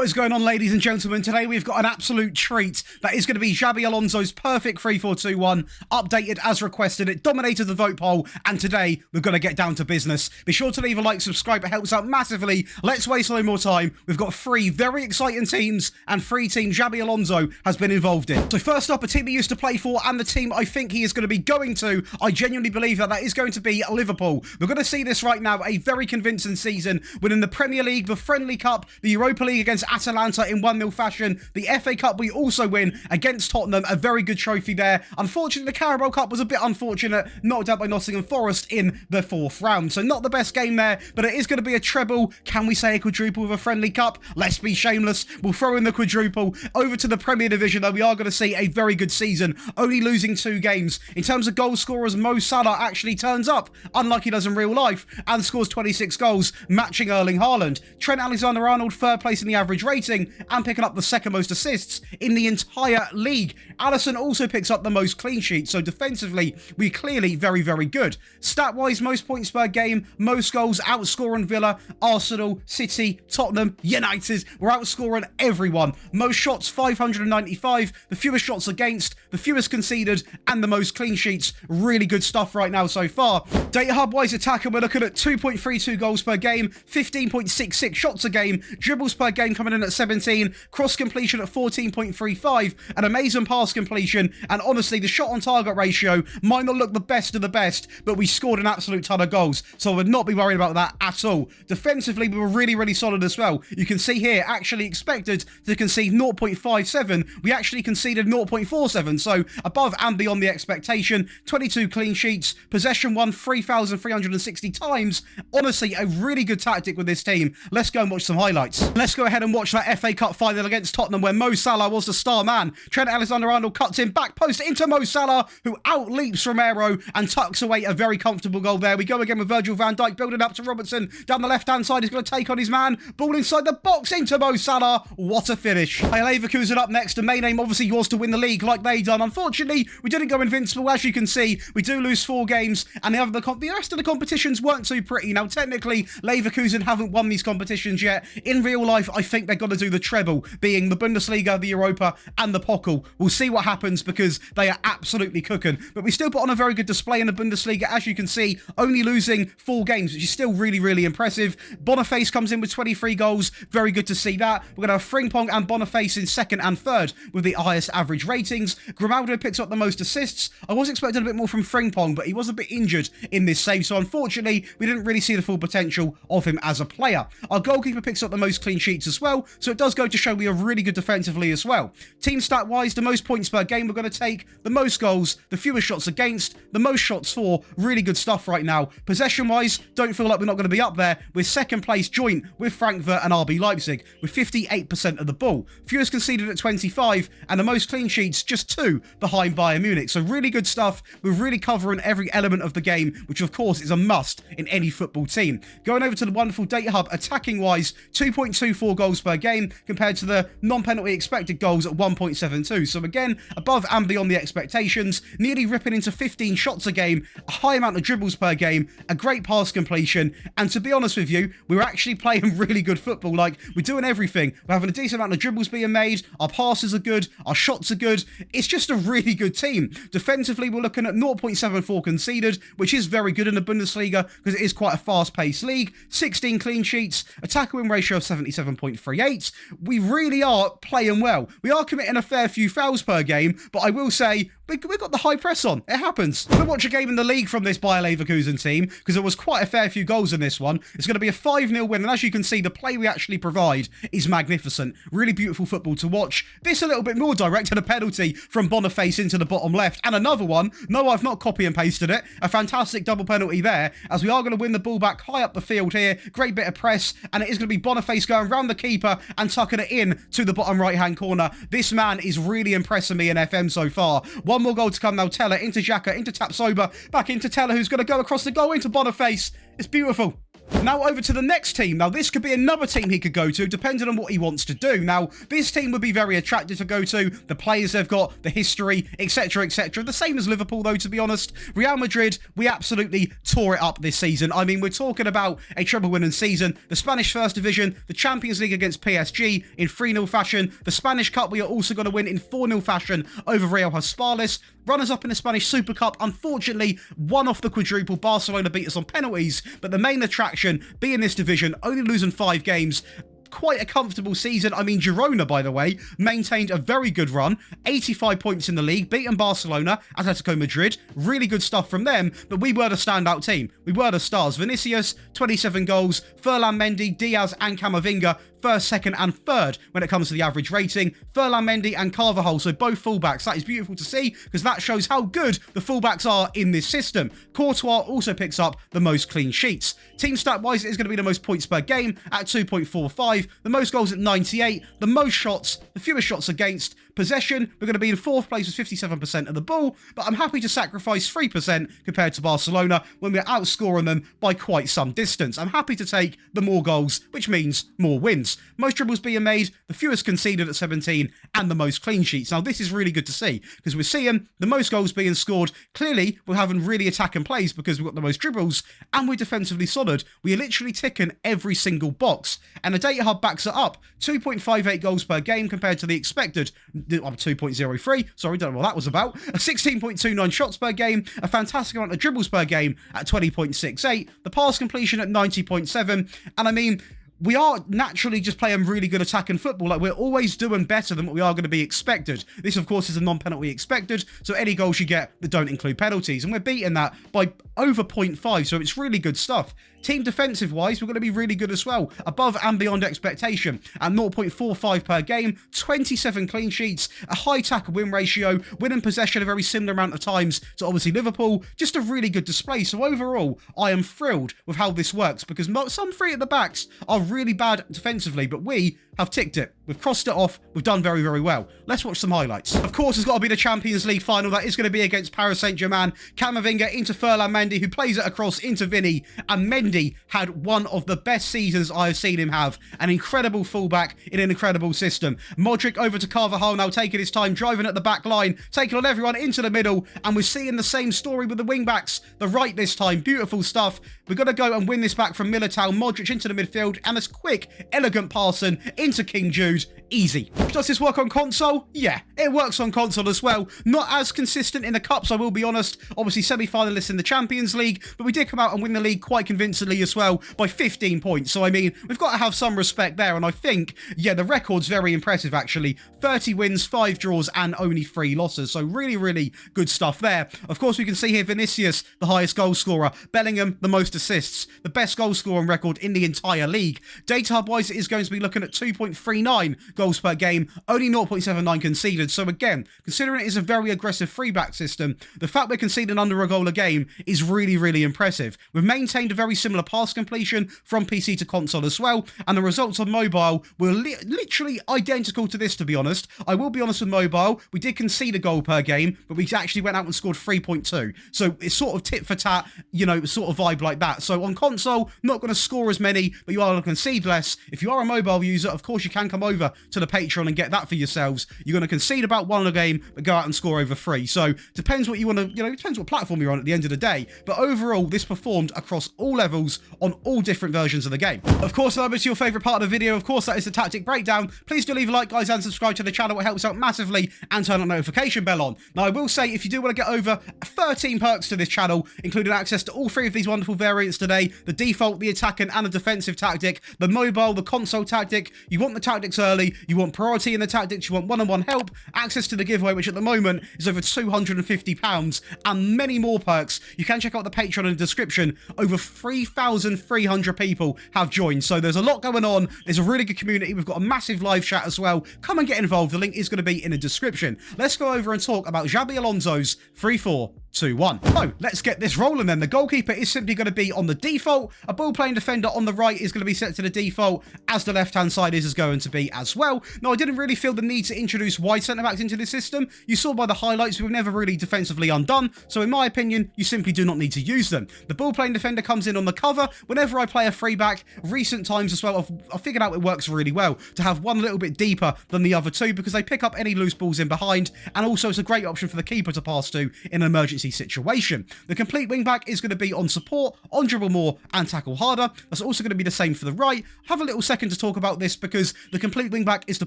What is going on, ladies and gentlemen? Today we've got an absolute treat. That is going to be Xabi Alonso's perfect 3-4-2-1, updated as requested. It dominated the vote poll, and today we're going to get down to business. Be sure to leave a like, subscribe, it helps out massively. Let's waste no more time. We've got 3 very exciting teams, and 3 teams Xabi Alonso has been involved in. So first up, a team he used to play for, and the team I think he is going to be going to. I genuinely believe that is going to be Liverpool. We're going to see this right now, a very convincing season, winning the Premier League, the Friendly Cup, the Europa League against Atalanta in 1-0 fashion. The FA Cup we also win against Tottenham, a very good trophy there. Unfortunately, the Carabao Cup was a bit unfortunate, knocked out by Nottingham Forest in the 4th round. So not the best game there, but it is going to be a treble. Can we say a quadruple with a Friendly Cup? Let's be shameless. We'll throw in the quadruple. Over to the Premier Division, though, we are going to see a very good season, only losing 2 games. In terms of goal scorers, Mo Salah actually turns up, unlike he does in real life, and scores 26 goals, matching Erling Haaland. Trent Alexander-Arnold, 3rd place in the average rating, and picking up the 2nd most assists in the entire league. Alisson also picks up the most clean sheets, so defensively, we're clearly very, very good. Stat-wise, most points per game, most goals, outscoring Villa, Arsenal, City, Tottenham, United. We're outscoring everyone. Most shots, 595, the fewest shots against, the fewest conceded, and the most clean sheets. Really good stuff right now so far. Data hub-wise attacker, we're looking at 2.32 goals per game, 15.66 shots a game, dribbles per game coming in at 17, cross completion at 14.35, an amazing pass completion, and honestly, the shot on target ratio might not look the best of the best, but we scored an absolute ton of goals, so I would not be worried about that at all. Defensively, we were really, really solid as well. You can see here, actually expected to concede 0.57, we actually conceded 0.47, so above and beyond the expectation. 22 clean sheets, possession won 3,360 times. Honestly, a really good tactic with this team. Let's go and watch some highlights. Let's go ahead and watch that FA Cup final against Tottenham where Mo Salah was the star man. Trent Alexander-Arnold cuts in, back post into Mo Salah, who outleaps Romero and tucks away a very comfortable goal there. We go again with Virgil van Dijk building up to Robertson. Down the left-hand side, he's going to take on his man. Ball inside the box into Mo Salah. What a finish. Leverkusen up next. The main aim obviously was to win the league like they done. Unfortunately, we didn't go invincible. As you can see, we do lose 4 games, and the rest of the competitions weren't too pretty. Now, technically, Leverkusen haven't won these competitions yet. In real life, I think they're going to do the treble, being the Bundesliga, the Europa, and the Pokal. We'll see what happens because they are absolutely cooking. But we still put on a very good display in the Bundesliga, as you can see, only losing 4 games, which is still really, really impressive. Boniface comes in with 23 goals. Very good to see that. We're going to have Frimpong and Boniface in 2nd and 3rd with the highest average ratings. Grimaldo picks up the most assists. I was expecting a bit more from Frimpong, but he was a bit injured in this save, so unfortunately, we didn't really see the full potential of him as a player. Our goalkeeper picks up the most clean sheets as well, so it does go to show we are really good defensively as well. Team stat-wise, the most points per game we're going to take, the most goals, the fewest shots against, the most shots for. Really good stuff right now. Possession-wise, don't feel like we're not going to be up there. We're 2nd place joint with Frankfurt and RB Leipzig, with 58% of the ball. Fewest conceded at 25, and the most clean sheets, just 2 behind Bayern Munich. So really good stuff. We're really covering every element of the game, which of course is a must in any football team. Going over to the wonderful data hub, attacking-wise, 2.24 goals per game compared to the non-penalty expected goals at 1.72. So again, above and beyond the expectations, nearly ripping into 15 shots a game, a high amount of dribbles per game, a great pass completion, and to be honest with you, we're actually playing really good football. Like, we're doing everything. We're having a decent amount of dribbles being made, our passes are good, our shots are good. It's just a really good team. Defensively, we're looking at 0.74 conceded, which is very good in the Bundesliga because it is quite a fast-paced league. 16 clean sheets, attack win ratio of 77.38. We really are playing well. We are committing a fair few fouls per game, but I will say we've got the high press on. It happens. We'll watch a game in the league from this Bayer Leverkusen team because there was quite a fair few goals in this one. It's going to be a 5-0 win, and as you can see, the play we actually provide is magnificent. Really beautiful football to watch. This a little bit more direct, and a penalty from Boniface into the bottom left, and another one. No, I've not copy and pasted it. A fantastic double penalty there, as we are going to win the ball back high up the field here. Great bit of press, and it is going to be Boniface going round the keeper and tucking it in to the bottom right-hand corner. This man is really impressing me in FM so far. One more goal to come now. Teller into Xhaka, into Tapsoba, back into Teller, who's going to go across the goal into Boniface. It's beautiful. Now over to the next team. Now this could be another team he could go to, depending on what he wants to do. Now this team would be very attractive to go to. The players they've got, the history, etc, etc. The same as Liverpool though, to be honest. Real Madrid, we absolutely tore it up this season. I mean, we're talking about a treble winning season. The Spanish First Division, the Champions League against PSG in 3-0 fashion. The Spanish Cup we are also going to win in 4-0 fashion over Real Haspalis. Runners up in the Spanish Super Cup, unfortunately, won off the quadruple. Barcelona beat us on penalties, but the main attraction being this division, only losing 5 games. Quite a comfortable season. I mean, Girona, by the way, maintained a very good run. 85 points in the league, beaten Barcelona, Atletico Madrid. Really good stuff from them, but we were the standout team. We were the stars. Vinicius, 27 goals. Ferland Mendy, Diaz and Camavinga, first, second and third when it comes to the average rating. Ferland Mendy and Carvajal, so both fullbacks. That is beautiful to see because that shows how good the fullbacks are in this system. Courtois also picks up the most clean sheets. Team stat-wise, it is going to be the most points per game at 2.45, the most goals at 98, the most shots, the fewest shots against. Possession, we're going to be in 4th place with 57% of the ball, but I'm happy to sacrifice 3% compared to Barcelona when we're outscoring them by quite some distance. I'm happy to take the more goals, which means more wins. Most dribbles being made, the fewest conceded at 17, and the most clean sheets. Now, this is really good to see because we're seeing the most goals being scored. Clearly, we're having really attacking plays because we've got the most dribbles and we're defensively solid. We are literally ticking every single box, and the data hub backs it up. 2.58 goals per game compared to the expected 2.03. Sorry, don't know what that was about. 16.29 shots per game, a fantastic amount of dribbles per game at 20.68, the pass completion at 90.7, and I mean, we are naturally just playing really good attacking football. Like, we're always doing better than what we are going to be expected. This, of course, is a non-penalty expected, so any goals you get that don't include penalties, and we're beating that by over 0.5, so it's really good stuff. Team defensive-wise, we're going to be really good as well, above and beyond expectation, at 0.45 per game, 27 clean sheets, a high tackle win ratio, winning possession a very similar amount of times to obviously Liverpool, just a really good display. So overall, I am thrilled with how this works, because some 3 at the backs are really bad defensively, but we have ticked it. We've crossed it off. We've done very, very well. Let's watch some highlights. Of course, it's got to be the Champions League final. That is going to be against Paris Saint-Germain. Camavinga into Ferland Mendy, who plays it across into Vinny. And Mendy had one of the best seasons I have seen him have. An incredible fullback in an incredible system. Modric over to Carvajal, now taking his time, driving at the back line, taking on everyone into the middle. And we're seeing the same story with the wing-backs. The right this time. Beautiful stuff. We're going to go and win this back from Militao. Modric into the midfield. And this quick, elegant passing into King Jude. Easy. Does this work on console? Yeah, it works on console as well. Not as consistent in the cups, I will be honest. Obviously, semi-finalists in the Champions League, but we did come out and win the league quite convincingly as well by 15 points. So, I mean, we've got to have some respect there. And I think, yeah, the record's very impressive, actually. 30 wins, 5 draws, and only 3 losses. So, really, really good stuff there. Of course, we can see here Vinicius, the highest goal scorer. Bellingham, the most assists. The best goal scoring record in the entire league. Data hub-wise, it is going to be looking at 2.39 goals per game, only 0.79 conceded. So again, considering it is a very aggressive free-back system, the fact we're conceding under a goal a game is really, really impressive. We've maintained a very similar pass completion from PC to console as well, and the results on mobile were literally identical to this, to be honest. I will be honest with mobile, we did concede a goal per game, but we actually went out and scored 3.2. So it's sort of tit for tat, you know, sort of vibe like that. So on console, not going to score as many, but you are going to concede less. If you are a mobile user, of course, you can come over to the Patreon and get that for yourselves. You're going to concede about 1 a game, but go out and score over 3. So depends what you want to, you know, depends what platform you're on at the end of the day. But overall, this performed across all levels on all different versions of the game. Of course, that was your favourite part of the video. Of course, that is the tactic breakdown. Please do leave a like, guys, and subscribe to the channel. It helps out massively, and turn that notification bell on. Now, I will say, if you do want to get over 13 perks to this channel, including access to all 3 of these wonderful variants today, the default, the attacking, and the defensive tactic, the mobile, the console tactic, you want the tactics early, you want priority in the tactics, you want one-on-one help, access to the giveaway, which at the moment is over £250, and many more perks. You can check out the Patreon in the description. Over 3,300 people have joined, so there's a lot going on. There's a really good community. We've got a massive live chat as well. Come and get involved. The link is going to be in the description. Let's go over and talk about Xabi Alonso's 3-4 2-1. So let's get this rolling then. The goalkeeper is simply going to be on the default. A ball-playing defender on the right is going to be set to the default, as the left-hand side is going to be as well. Now, I didn't really feel the need to introduce wide centre-backs into this system. You saw by the highlights, we were never really defensively undone. So in my opinion, you simply do not need to use them. The ball-playing defender comes in on the cover. Whenever I play a free-back, recent times as well, I've figured out it works really well to have one a little bit deeper than the other two because they pick up any loose balls in behind. And also, it's a great option for the keeper to pass to in an emergency situation. The complete wing-back is going to be on support, on dribble more, and tackle harder. That's also going to be the same for the right. Have a little second to talk about this because the complete wing-back is the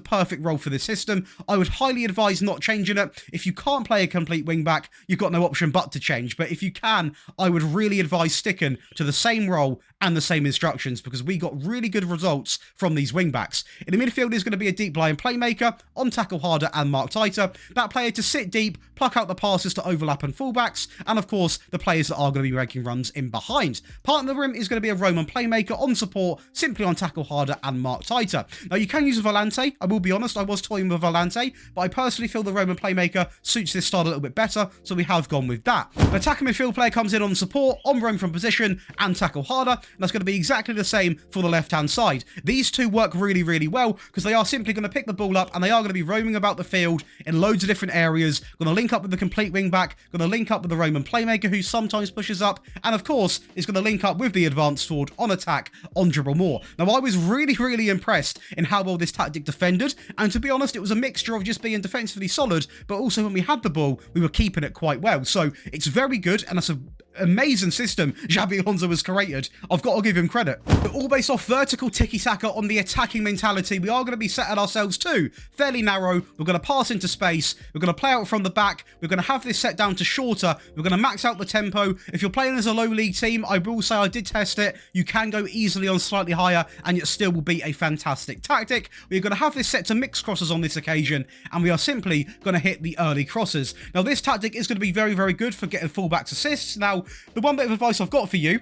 perfect role for this system. I would highly advise not changing it. If you can't play a complete wing-back, you've got no option but to change. But if you can, I would really advise sticking to the same role and the same instructions because we got really good results from these wing-backs. In the midfield is going to be a deep-lying playmaker, on tackle harder and mark tighter. That player to sit deep, pluck out the passes to overlap and fullbacks, and of course, the players that are going to be making runs in behind. Part of the rim is going to be a Roman playmaker on support, simply on tackle harder and mark tighter. Now, you can use a Volante. I will be honest, I was toying with Volante, but I personally feel the Roman playmaker suits this style a little bit better, so we have gone with that. An attacking midfield player comes in on support, on roam from position, and tackle harder, and that's going to be exactly the same for the left-hand side. These two work really, really well, because they are simply going to pick the ball up, and they are going to be roaming about the field in loads of different areas, going to link up with the complete wing-back, going to link up with the Roman playmaker, who sometimes pushes up, and of course, is going to link up with the advanced forward on attack, on dribble more. Now, I was really, really impressed in how well this tactic defended, and to be honest, it was a mixture of just being defensively solid, but also when we had the ball, we were keeping it quite well. So it's very good, and that's an amazing system Xabi Alonso has created. I've got to give him credit. But all based off vertical tiki-taka on the attacking mentality, we are going to be setting ourselves to fairly narrow. We're going to pass into space. We're going to play out from the back. We're going to have this set down to shorter. We're going to max out the tempo. If you're playing as a low league team, I will say I did test it. You can go easily on slightly higher, and it still will be a fantastic tactic. We're going to have this set to mixed crosses on this occasion, and we are simply going to hit the early crosses. Now, this tactic is going to be very, very good for getting fullbacks assists. Now, the one bit of advice I've got for you,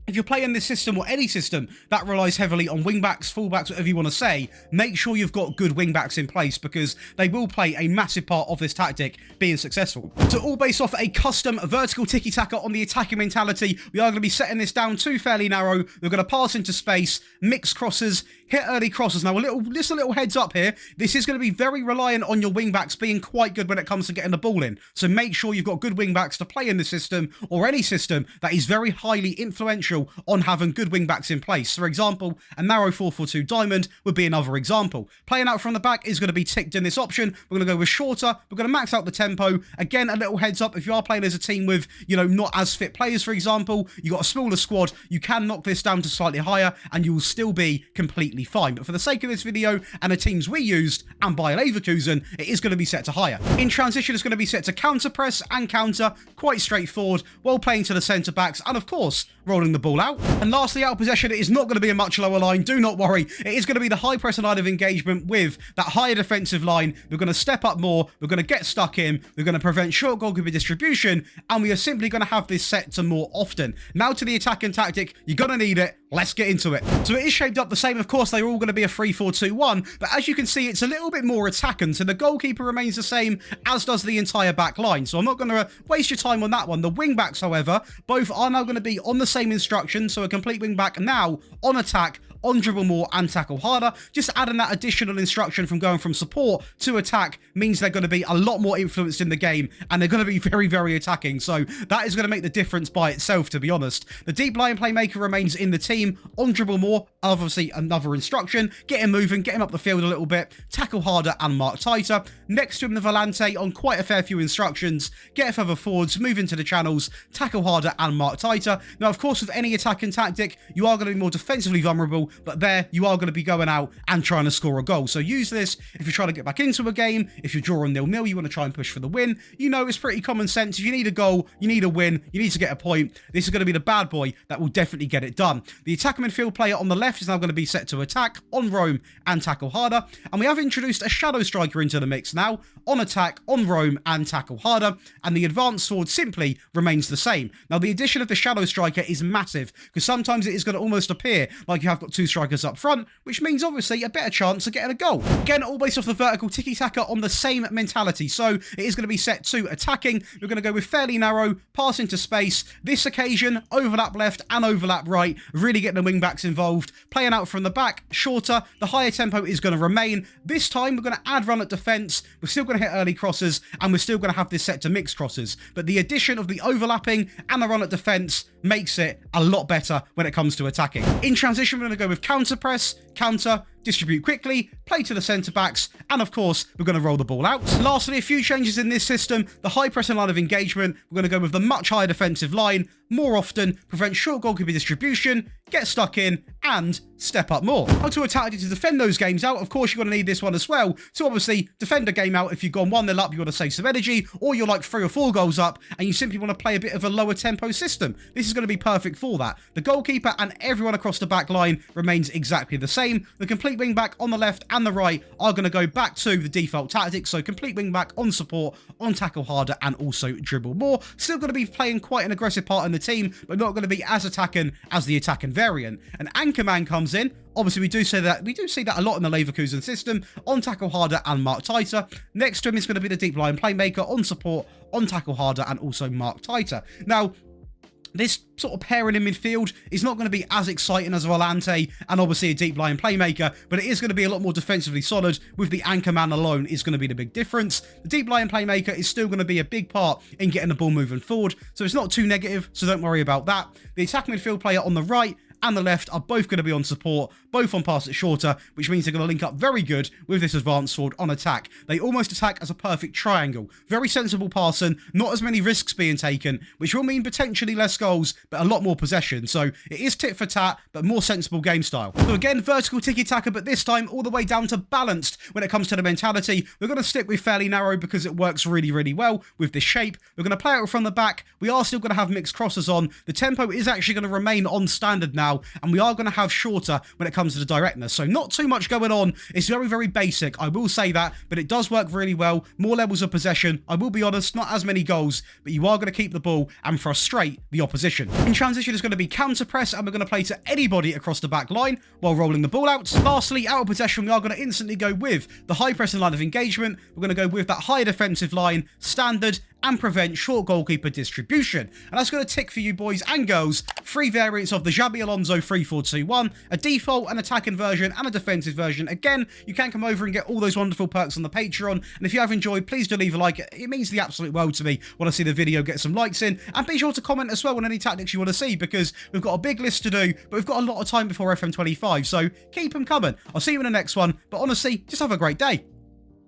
if you're playing this system or any system that relies heavily on wingbacks, fullbacks, whatever you want to say, make sure you've got good wingbacks in place because they will play a massive part of this tactic being successful. So all based off a custom vertical tiki-taka on the attacking mentality, we are going to be setting this down to fairly narrow. We're going to pass into space, mix crosses, hit early crosses. Now, just a little heads up here. This is going to be very reliant on your wingbacks being quite good when it comes to getting the ball in. So make sure you've got good wingbacks to play in the system or any system that is very highly influential on having good wingbacks in place. For example, a narrow 4-4-2 diamond would be another example. Playing out from the back is going to be ticked in this option. We're going to go with shorter. We're going to max out the tempo. Again, a little heads up, if you are playing as a team with, not as fit players, for example, you got a smaller squad, you can knock this down to slightly higher and you will still be completely fine. But for the sake of this video and the teams we used, and by Leverkusen, it is going to be set to higher. In transition, it's going to be set to counter press and counter, quite straightforward, while playing to the centre backs and of course, rolling the ball out. And lastly, out of possession, it is not going to be a much lower line. Do not worry. It is going to be the high press line of engagement with that higher defensive line. We're going to step up more. We're going to get stuck in. We're going to prevent short goalkeeper distribution. And we are simply going to have this set to more often. Now to the attacking tactic. You're going to need it. Let's get into it. So it is shaped up the same. Of course, they're all going to be a 3-4-2-1. But as you can see, it's a little bit more attacking. So the goalkeeper remains the same, as does the entire back line. So I'm not going to waste your time on that one. The wing backs, however, both are now going to be on the same instruction. So a complete wing back now on attack, on dribble more and tackle harder. Just adding that additional instruction from going from support to attack means they're going to be a lot more influenced in the game and they're going to be very, very attacking. So that is going to make the difference by itself, to be honest. The deep line playmaker remains in the team. On dribble more, obviously another instruction. Get him moving, get him up the field a little bit. Tackle harder and mark tighter. Next to him, the Volante on quite a fair few instructions. Get further forwards, move into the channels, tackle harder and mark tighter. Now, of course, with any attacking tactic, you are going to be more defensively vulnerable, but there you are going to be going out and trying to score a goal. So use this if you're trying to get back into a game. If you're drawing 0-0, you want to try and push for the win. It's pretty common sense. If you need a goal, you need a win, you need to get a point. This is going to be the bad boy that will definitely get it done. The attacking midfield player on the left is now going to be set to attack, on roam and tackle harder. And we have introduced a shadow striker into the mix now, on attack, on roam and tackle harder. And the advanced forward simply remains the same. Now, the addition of the shadow striker is massive because sometimes it is going to almost appear like you have got 2 strikers up front, which means obviously a better chance of getting a goal. Again, all based off the vertical tiki-taka on the same mentality. So it is going to be set to attacking. We're going to go with fairly narrow, pass into space. This occasion, overlap left and overlap right, really getting the wing-backs involved. Playing out from the back, shorter. The higher tempo is going to remain. This time, we're going to add run at defence. We're still going to hit early crosses, and we're still going to have this set to mixed crosses. But the addition of the overlapping and the run at defence makes it a lot better when it comes to attacking. In transition, we're going to go with counter press, counter, distribute quickly, play to the centre-backs, and of course, we're going to roll the ball out. Lastly, a few changes in this system. The high pressing line of engagement, we're going to go with the much higher defensive line, more often, prevent short goalkeeper distribution, get stuck in, and step up more. How to attack to defend those games out. Of course, you're going to need this one as well. So obviously, defend a game out. If you've gone 1-0 up, you want to save some energy, or you're like 3 or 4 goals up, and you simply want to play a bit of a lower tempo system. This is going to be perfect for that. The goalkeeper and everyone across the back line remains exactly the same. The complete wing back on the left and the right are going to go back to the default tactics. So complete wing back on support, on tackle harder, and also dribble more. Still going to be playing quite an aggressive part in the team, but not going to be as attacking as the attacking variant. An anchor man comes in. Obviously, we do see that a lot in the Leverkusen system, on tackle harder and mark tighter. Next to him is going to be the deep line playmaker, on support, on tackle harder, and also mark tighter. Now, this sort of pairing in midfield is not going to be as exciting as Volante and obviously a deep line playmaker, but it is going to be a lot more defensively solid. With the anchor man alone is going to be the big difference. The deep line playmaker is still going to be a big part in getting the ball moving forward, so it's not too negative, so don't worry about that. The attacking midfield player on the right and the left are both going to be on support, both on pass it shorter, which means they're going to link up very good with this advanced sword on attack. They almost attack as a perfect triangle. Very sensible passing, not as many risks being taken, which will mean potentially less goals, but a lot more possession. So it is tit for tat, but more sensible game style. So again, vertical tiki-taka, but this time all the way down to balanced when it comes to the mentality. We're going to stick with fairly narrow because it works really, really well with this shape. We're going to play out from the back. We are still going to have mixed crosses on. The tempo is actually going to remain on standard now, and we are going to have shorter when it comes to the directness. So not too much going on. It's very, very basic, I will say that, but it does work really well. More levels of possession. I will be honest, not as many goals, but you are going to keep the ball and frustrate the opposition. In transition, it's going to be counter press, and we're going to play to anybody across the back line while rolling the ball out. Lastly, out of possession, we are going to instantly go with the high pressing line of engagement. We're going to go with that higher defensive line, standard, and prevent short goalkeeper distribution. And that's going to tick for you boys and girls 3 variants of the Xabi Alonso 3-4-2-1, a default, an attacking version, and a defensive version. Again, you can come over and get all those wonderful perks on the Patreon. And if you have enjoyed, please do leave a like. It means the absolute world to me when I see the video get some likes in. And be sure to comment as well on any tactics you want to see, because we've got a big list to do, but we've got a lot of time before FM25. So keep them coming. I'll see you in the next one. But honestly, just have a great day.